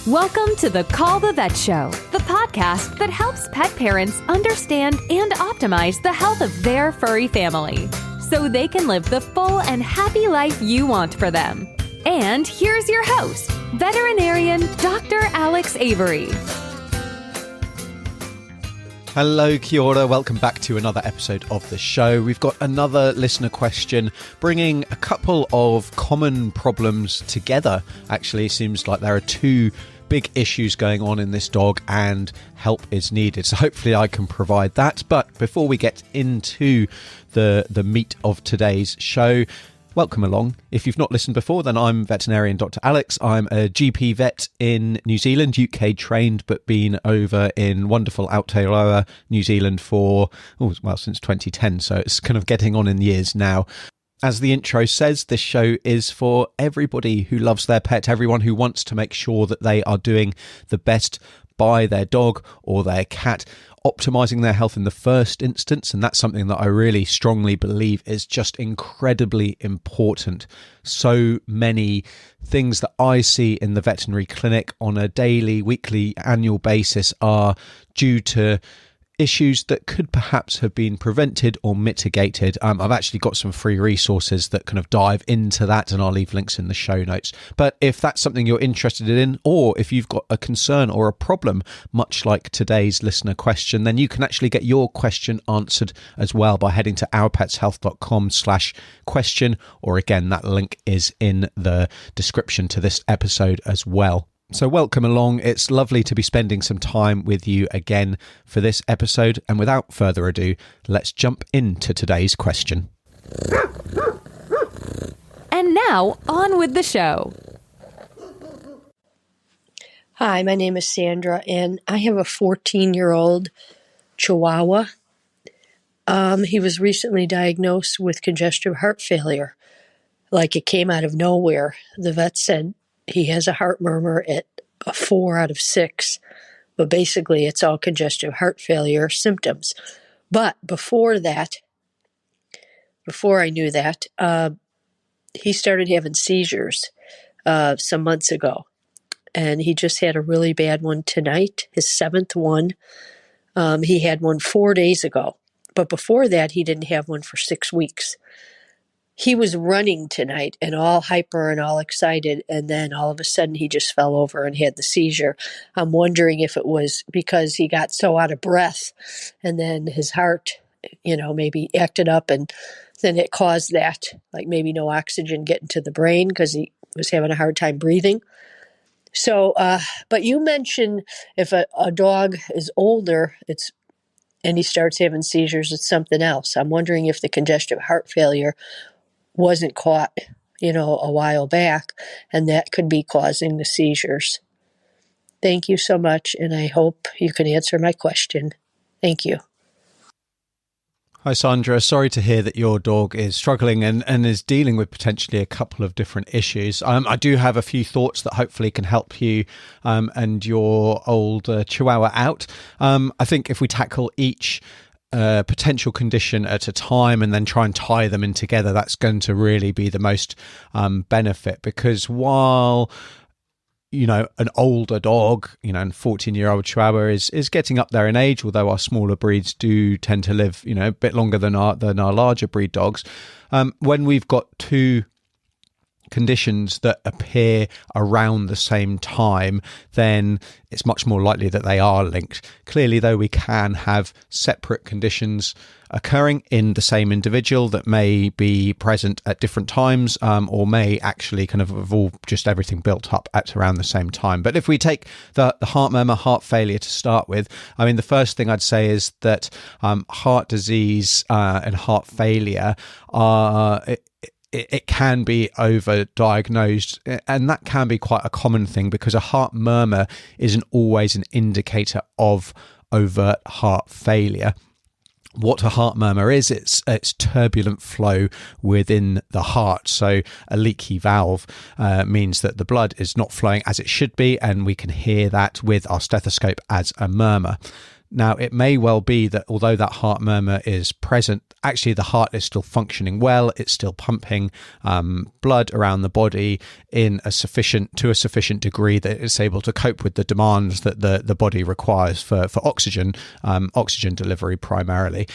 Welcome to the Call the Vet Show, the podcast that helps pet parents understand and optimize the health of their furry family so they can live the full and happy life you want for them. And here's your host, veterinarian Dr. Alex Avery. Hello, kia ora. Welcome back to another episode of the show. We've got another listener question bringing a couple of common problems together. Actually, it seems like there are two big issues going on in this dog and help is needed. So hopefully I can provide that. But before we get into the meat of today's show, welcome along. If you've not listened before, then I'm veterinarian Dr. Alex. I'm a GP vet in New Zealand, UK trained, but been over in wonderful Aotearoa, New Zealand since 2010. So it's kind of getting on in years now. As the intro says, this show is for everybody who loves their pet, everyone who wants to make sure that they are doing the best by their dog or their cat, optimizing their health in the first instance. And that's something that I really strongly believe is just incredibly important. So many things that I see in the veterinary clinic on a daily, weekly, annual basis are due to issues that could perhaps have been prevented or mitigated. I've actually got some free resources that kind of dive into that, and I'll leave links in the show notes. But if that's something you're interested in, or if you've got a concern or a problem, much like today's listener question, then you can actually get your question answered as well by heading to ourpetshealth.com/question, or again, that link is in the description to this episode as well. So welcome along. It's lovely to be spending some time with you again for this episode. And without further ado, let's jump into today's question. And now, on with the show. Hi, my name is Sandra, and I have a 14-year-old Chihuahua. He was recently diagnosed with congestive heart failure. Like it came out of nowhere. The vet said he has a heart murmur at a 4 out of 6, but basically it's all congestive heart failure symptoms. But before I knew that, he started having seizures some months ago, and he just had a really bad one tonight, his 7th one. He had one 4 days ago, but before that he didn't have one for 6 weeks. He was running tonight and all hyper and all excited, and then all of a sudden he just fell over and had the seizure. I'm wondering if it was because he got so out of breath and then his heart, maybe acted up, and then it caused that, like maybe no oxygen getting to the brain because he was having a hard time breathing. So, but you mentioned if a dog is older, and he starts having seizures, it's something else. I'm wondering if the congestive heart failure wasn't caught, a while back, and that could be causing the seizures. Thank you so much, and I hope you can answer my question. Thank you. Hi, Sandra. Sorry to hear that your dog is struggling and is dealing with potentially a couple of different issues. I do have a few thoughts that hopefully can help you and your old Chihuahua out. I think if we tackle each potential condition at a time and then try and tie them in together, that's going to really be the most benefit, because while an older dog, and 14-year-old Chihuahua is getting up there in age, although our smaller breeds do tend to live a bit longer than our larger breed dogs. When we've got two conditions that appear around the same time, then it's much more likely that they are linked. Clearly, though, we can have separate conditions occurring in the same individual that may be present at different times, or may actually kind of have all just everything built up at around the same time. But if we take the heart murmur, heart failure to start with, the first thing I'd say is that heart disease and heart failure are it can be overdiagnosed, and that can be quite a common thing, because a heart murmur isn't always an indicator of overt heart failure. What a heart murmur is, it's turbulent flow within the heart. So a leaky valve means that the blood is not flowing as it should be, and we can hear that with our stethoscope as a murmur. Now, it may well be that although that heart murmur is present, actually the heart is still functioning well. It's still pumping blood around the body to a sufficient degree that it's able to cope with the demands that the body requires for oxygen delivery primarily.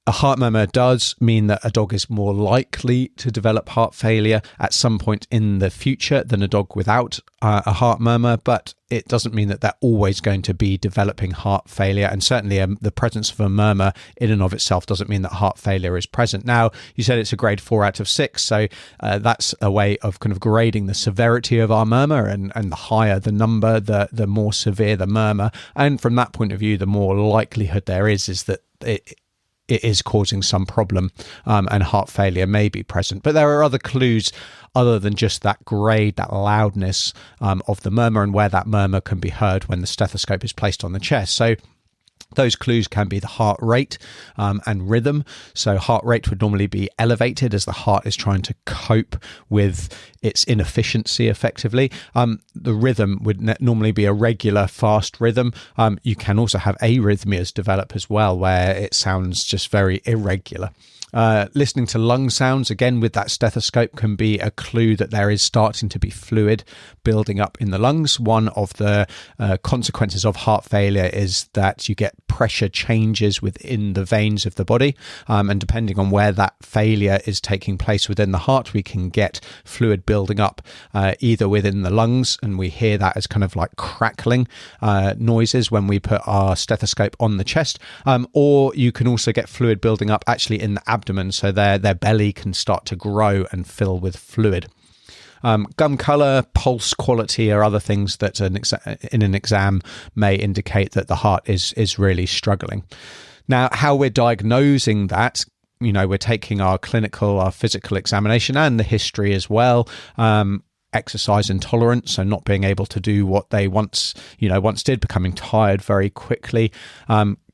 A heart murmur does mean that a dog is more likely to develop heart failure at some point in the future than a dog without a heart murmur, but it doesn't mean that they're always going to be developing heart failure. And certainly the presence of a murmur in and of itself doesn't mean that heart failure is present. Now, you said it's a grade 4 out of 6, so that's a way of kind of grading the severity of our murmur, and the higher the number, the more severe the murmur. And from that point of view, the more likelihood there is that it is causing some problem, and heart failure may be present. But there are other clues other than just that grade, that loudness of the murmur, and where that murmur can be heard when the stethoscope is placed on the chest. So those clues can be the heart rate and rhythm. So heart rate would normally be elevated as the heart is trying to cope with its inefficiency effectively. The rhythm would normally be a regular fast rhythm. You can also have arrhythmias develop as well, where it sounds just very irregular. Listening to lung sounds, again with that stethoscope, can be a clue that there is starting to be fluid building up in the lungs. One of the consequences of heart failure is that you get pressure changes within the veins of the body, and depending on where that failure is taking place within the heart, we can get fluid building up either within the lungs, and we hear that as kind of like crackling noises when we put our stethoscope on the chest, or you can also get fluid building up actually in the abdomen, so their belly can start to grow and fill with fluid. Gum colour, pulse quality are other things that in an exam may indicate that the heart is really struggling. Now, how we're diagnosing that, we're taking our physical examination and the history as well. Exercise intolerance, so not being able to do what they once did, becoming tired very quickly.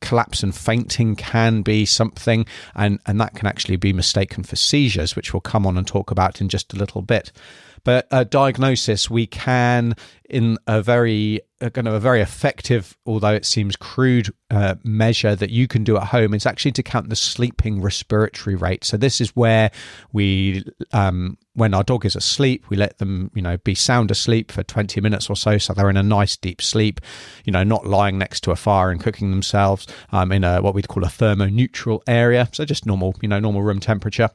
Collapse and fainting can be something, and that can actually be mistaken for seizures, which we'll come on and talk about in just a little bit. But a diagnosis, we can, in a very effective, although it seems crude, measure that you can do at home, is actually to count the sleeping respiratory rate. So this is where we, when our dog is asleep, we let them, be sound asleep for 20 minutes or so they're in a nice deep sleep, not lying next to a fire and cooking themselves, in what we'd call a thermoneutral area. So just normal room temperature.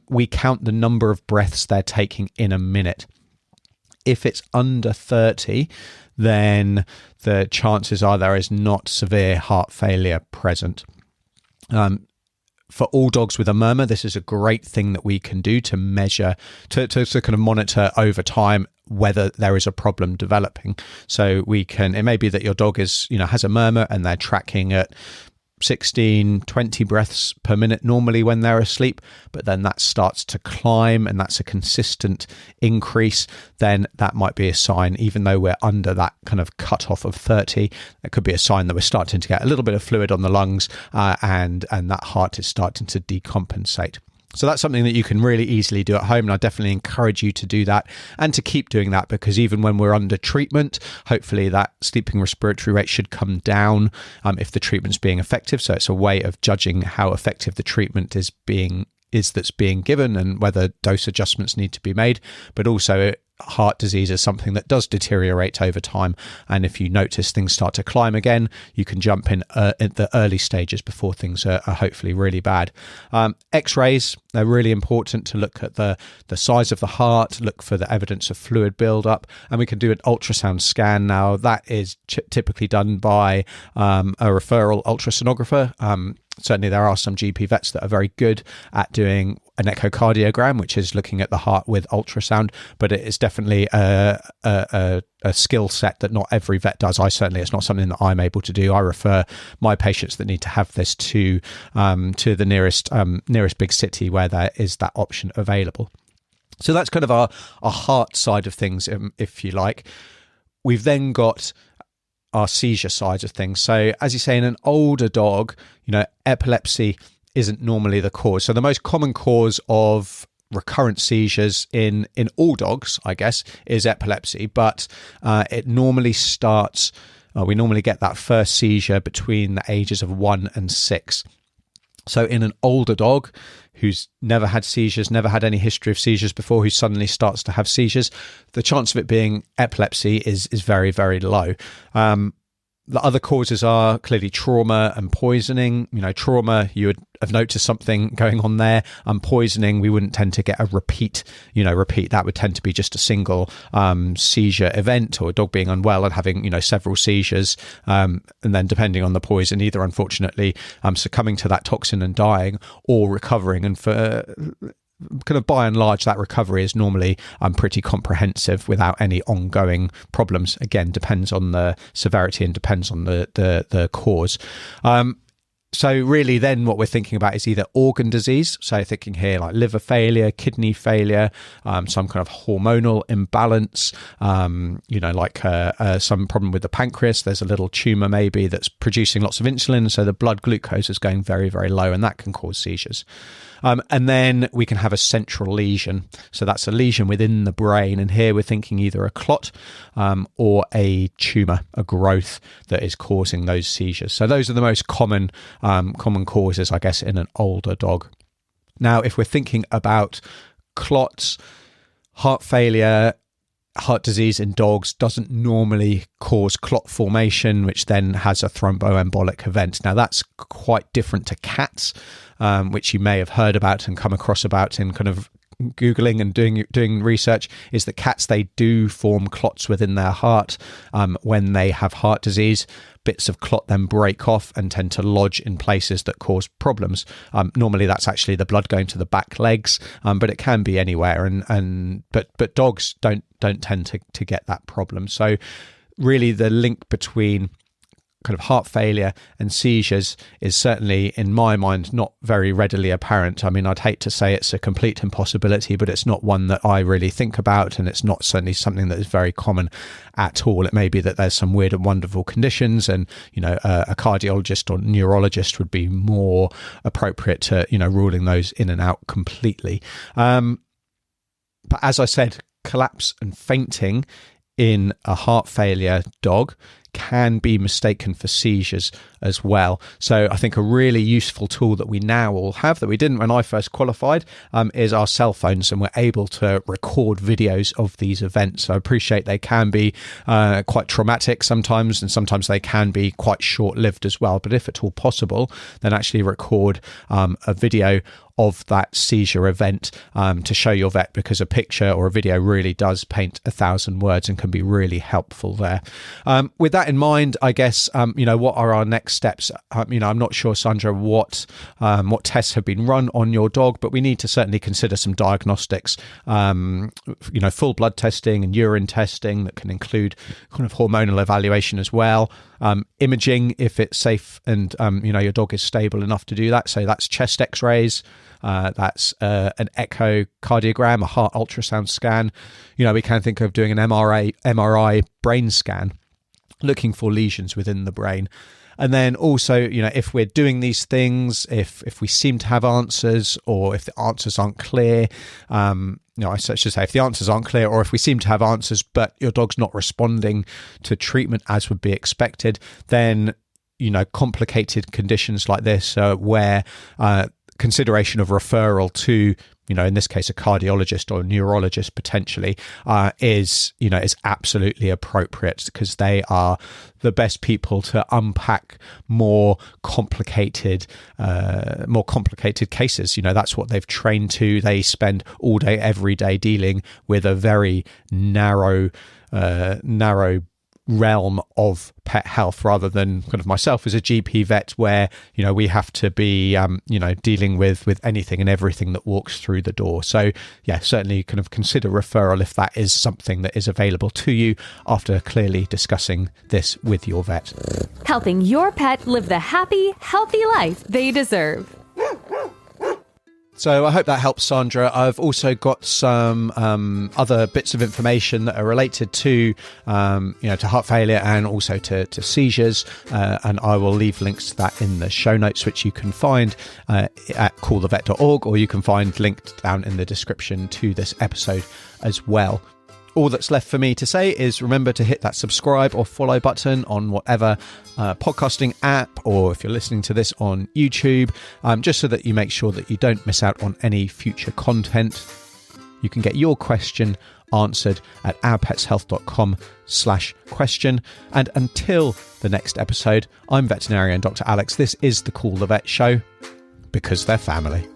We count the number of breaths they're taking in a minute. If it's under 30, then the chances are there is not severe heart failure present. For all dogs with a murmur, this is a great thing that we can do to measure, to kind of monitor over time whether there is a problem developing. So it may be that your dog has a murmur and they're tracking at 16, 20 breaths per minute normally when they're asleep, but then that starts to climb and that's a consistent increase, then that might be a sign, even though we're under that kind of cutoff of 30, it could be a sign that we're starting to get a little bit of fluid on the lungs, and that heart is starting to decompensate. So that's something that you can really easily do at home, and I definitely encourage you to do that and to keep doing that, because even when we're under treatment, hopefully that sleeping respiratory rate should come down if the treatment's being effective. So it's a way of judging how effective the treatment that's being given and whether dose adjustments need to be made. But also, heart disease is something that does deteriorate over time, and if you notice things start to climb again, you can jump in at the early stages before things are hopefully really bad. X-rays, they're really important to look at the size of the heart, look for the evidence of fluid buildup, and we can do an ultrasound scan. Now, that is typically done by a referral ultrasonographer. Certainly there are some GP vets that are very good at doing an echocardiogram, which is looking at the heart with ultrasound, but it is definitely a skill set that not every vet does. It's not something that I'm able to do. I refer my patients that need to have this to the nearest big city where there is that option available. So that's kind of our heart side of things, if you like. We've then got our seizure side of things. So as you say, in an older dog, epilepsy isn't normally the cause. So the most common cause of recurrent seizures in all dogs, I guess, is epilepsy, but it normally starts We normally get that first seizure between the ages of 1 and 6. So in an older dog who's never had seizures, never had any history of seizures before, who suddenly starts to have seizures, the chance of it being epilepsy is very, very low. The other causes are clearly trauma and poisoning. Trauma, you would have noticed something going on there. Poisoning, we wouldn't tend to get a repeat. That would tend to be just a single seizure event, or a dog being unwell and having, several seizures. And then depending on the poison, either unfortunately succumbing to that toxin and dying, or recovering. And for kind of by and large, that recovery is normally pretty comprehensive without any ongoing problems. Again, depends on the severity and depends on the cause. So really then what we're thinking about is either organ disease, so thinking here like liver failure, kidney failure, some kind of hormonal imbalance, some problem with the pancreas. There's a little tumour maybe that's producing lots of insulin, so the blood glucose is going very, very low, and that can cause seizures. And then we can have a central lesion. So that's a lesion within the brain. And here we're thinking either a clot or a tumour, a growth that is causing those seizures. So those are the most common causes, I guess, in an older dog. Now, if we're thinking about clots, heart failure, heart disease in dogs doesn't normally cause clot formation, which then has a thromboembolic event. Now, that's quite different to cats, which you may have heard about and come across about in kind of Googling and doing research, is that cats, they do form clots within their heart when they have heart disease. Bits of clot then break off and tend to lodge in places that cause problems. Normally that's actually the blood going to the back legs, but it can be anywhere. But dogs don't tend to get that problem. So really the link between kind of heart failure and seizures is certainly, in my mind, not very readily apparent. I mean, I'd hate to say it's a complete impossibility, but it's not one that I really think about, and it's not certainly something that is very common at all. It may be that there's some weird and wonderful conditions, and a cardiologist or neurologist would be more appropriate to ruling those in and out completely. But as I said, collapse and fainting in a heart failure dog can be mistaken for seizures as well. So I think a really useful tool that we now all have that we didn't when I first qualified is our cell phones, and we're able to record videos of these events. So I appreciate they can be quite traumatic sometimes, and sometimes they can be quite short-lived as well. But if at all possible, then actually record a video of that seizure event to show your vet, because a picture or a video really does paint 1,000 words and can be really helpful there. With that in mind, I guess, what are our next steps? I'm not sure, Sandra, what tests have been run on your dog, but we need to certainly consider some diagnostics, full blood testing and urine testing that can include kind of hormonal evaluation as well. Imaging, if it's safe and, your dog is stable enough to do that. So that's chest x-rays, that's an echocardiogram, a heart ultrasound scan. We can think of doing an MRI brain scan, looking for lesions within the brain. And then also, if we're doing these things, if we seem to have answers, or if the answers aren't clear, I should say, if the answers aren't clear, or if we seem to have answers, but your dog's not responding to treatment as would be expected, then, complicated conditions like this, where consideration of referral to, in this case, a cardiologist or a neurologist potentially, is absolutely appropriate, because they are the best people to unpack more complicated cases. That's what they've trained to. They spend all day, every day dealing with a very narrow realm of pet health, rather than kind of myself as a GP vet, where we have to be dealing with anything and everything that walks through the door. So certainly kind of consider referral if that is something that is available to you, after clearly discussing this with your vet. Helping your pet live the happy, healthy life they deserve. So I hope that helps, Sandra. I've also got some other bits of information that are related to, to heart failure and also to seizures, and I will leave links to that in the show notes, which you can find at callthevet.org, or you can find linked down in the description to this episode as well. all that's left for me to say is remember to hit that subscribe or follow button on whatever podcasting app, or if you're listening to this on YouTube, just so that you make sure that you don't miss out on any future content. You can get your question answered at ourpetshealth.com/question. And until the next episode, I'm veterinarian Dr. Alex. This is the Call the Vet Show, because they're family.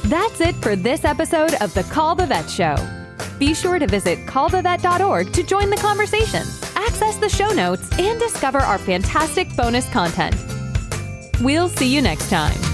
That's it for this episode of the Call the Vet Show. Be sure to visit callthevet.org to join the conversation, access the show notes, and discover our fantastic bonus content. We'll see you next time.